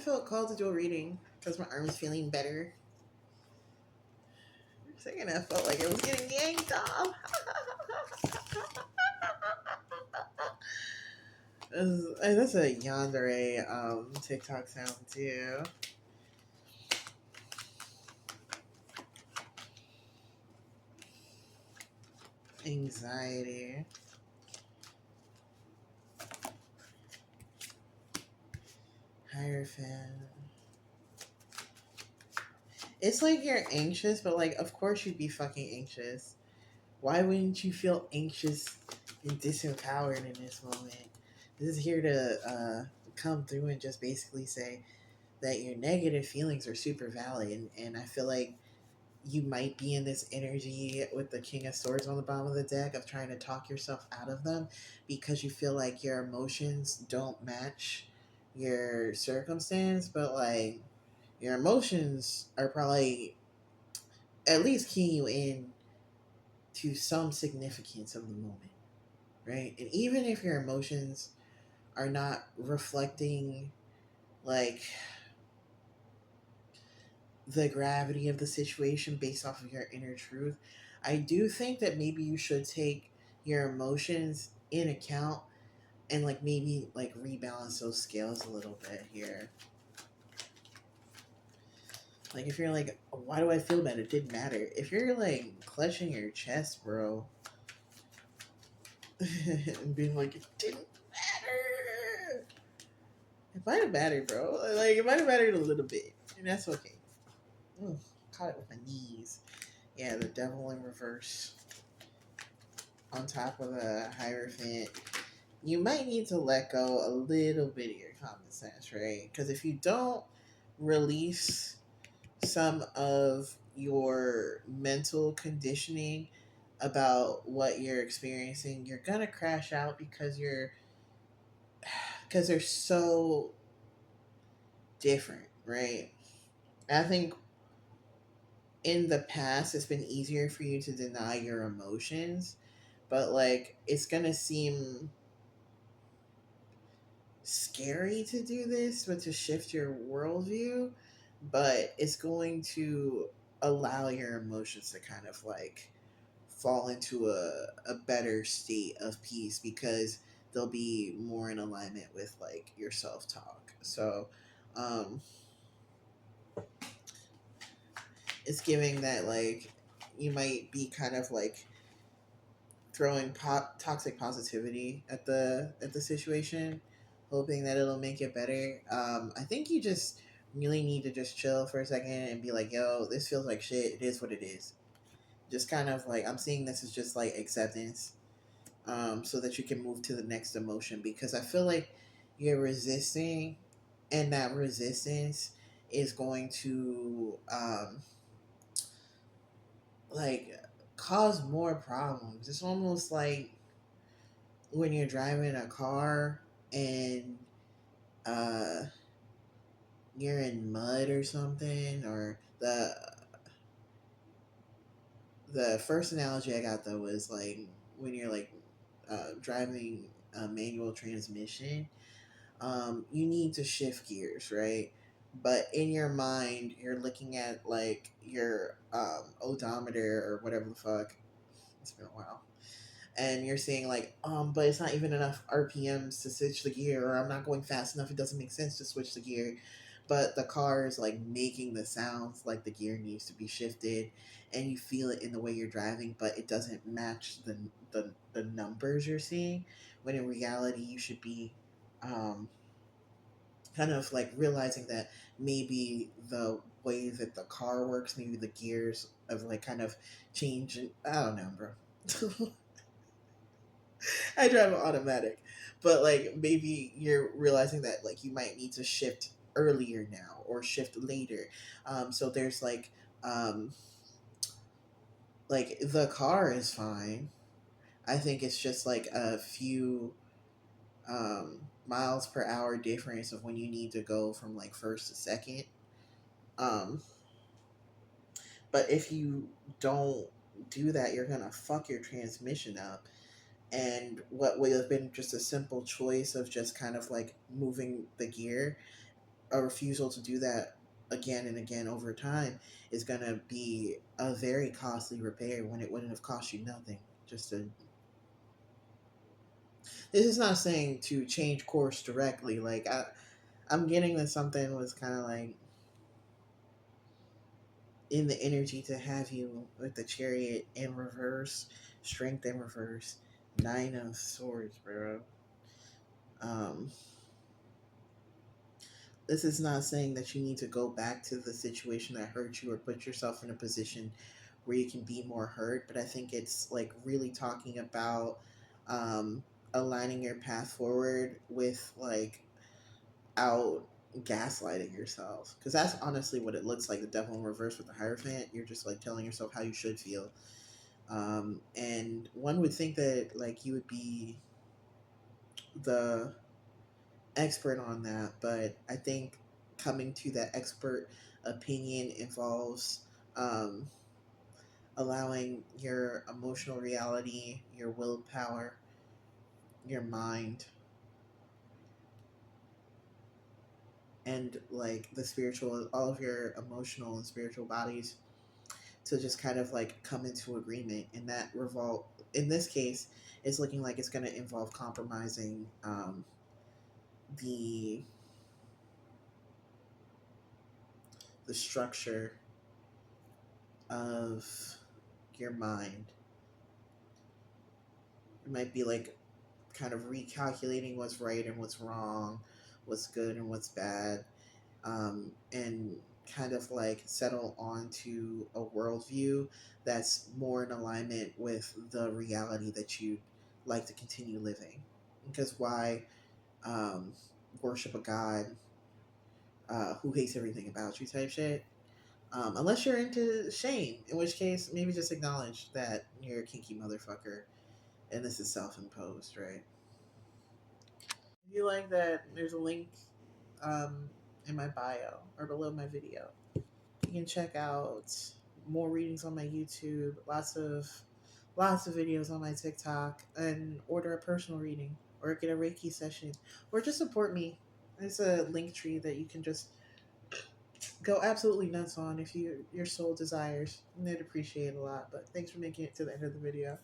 felt called to do a reading because my arm was feeling better. For a second, I felt like it was getting yanked off. That's a yandere TikTok sound too. Anxiety. Hierophant. It's like you're anxious, but like, of course you'd be fucking anxious. Why wouldn't you feel anxious and disempowered in this moment? This is here to come through and just basically say that your negative feelings are super valid. And I feel like you might be in this energy with the King of Swords on the bottom of the deck of trying to talk yourself out of them because you feel like your emotions don't match your circumstance, but like your emotions are probably at least keying you in to some significance of the moment, right? And even if your emotions are not reflecting like the gravity of the situation based off of your inner truth, I do think that maybe you should take your emotions in account and like maybe like rebalance those scales a little bit here. Like if you're like, why do I feel bad? It didn't matter. If you're like clutching your chest, bro, and being like, it didn't matter. It might have mattered, bro. Like it might have mattered a little bit, and that's okay. Ugh, caught it with my knees. Yeah, the devil in reverse on top of the Hierophant. You might need to let go a little bit of your common sense, right? Because if you don't release some of your mental conditioning about what you're experiencing, you're gonna crash out because they're so different, right? I think in the past it's been easier for you to deny your emotions, but like it's gonna seem scary to do this, but to shift your worldview, but it's going to allow your emotions to kind of like fall into a better state of peace because they'll be more in alignment with like your self-talk. So um it's giving that like you might be kind of like throwing toxic positivity at the situation, hoping that it'll make it better. I think you just really need to just chill for a second and be like, "Yo, this feels like shit. It is what it is." Just kind of like I'm seeing this as just like acceptance, so that you can move to the next emotion because I feel like you're resisting, and that resistance is going to like cause more problems. It's almost like when you're driving a car and uh you're in mud or something, or the first analogy I got though was like when you're like driving a manual transmission, you need to shift gears, right? But in your mind you're looking at like your odometer or whatever the fuck. It's been a while, and you're saying like, but it's not even enough RPMs to switch the gear, or I'm not going fast enough. It doesn't make sense to switch the gear. But the car is like making the sounds like the gear needs to be shifted, and you feel it in the way you're driving, but it doesn't match the numbers you're seeing. When in reality, you should be um, kind of like realizing that maybe the way that the car works, maybe the gears of like kind of change. I don't know, bro. I drive an automatic, but like maybe you're realizing that like you might need to shift earlier now or shift later. So there's um, like the car is fine. I think it's just like a few miles per hour difference of when you need to go from like first to second. Um, but if you don't do that, you're gonna fuck your transmission up, and what would have been just a simple choice of just kind of like moving the gear a refusal to do that again and again over time is going to be a very costly repair when it wouldn't have cost you nothing. Just to, this is not saying to change course directly. Like I'm getting that something was kind of like in the energy to have you with the chariot in reverse, strength in reverse, nine of swords, bro. Um, this is not saying that you need to go back to the situation that hurt you or put yourself in a position where you can be more hurt, but I think it's like really talking about um, aligning your path forward with like out gaslighting yourself, because that's honestly what it looks like. The devil in reverse with the Hierophant, you're just like telling yourself how you should feel. And one would think that like you would be the expert on that, but I think coming to that expert opinion involves um, allowing your emotional reality, your willpower, your mind, and like the spiritual, all of your emotional and spiritual bodies to just kind of like come into agreement. And that revolt, in this case, is looking like it's going to involve compromising the the structure of your mind. It might be like kind of recalculating what's right and what's wrong, what's good and what's bad, and kind of like settle onto a worldview that's more in alignment with the reality that you like to continue living. Because why um, worship a god who hates everything about you type shit? Unless you're into shame, in which case maybe just acknowledge that you're a kinky motherfucker and this is self-imposed, right? If you like that, there's a link um, in my bio or below my video. You can check out more readings on my YouTube, lots of videos on my TikTok, and order a personal reading or get a Reiki session or just support me. There's a link tree that you can just go absolutely nuts on if your soul desires. And I'd appreciate it a lot. But thanks for making it to the end of the video.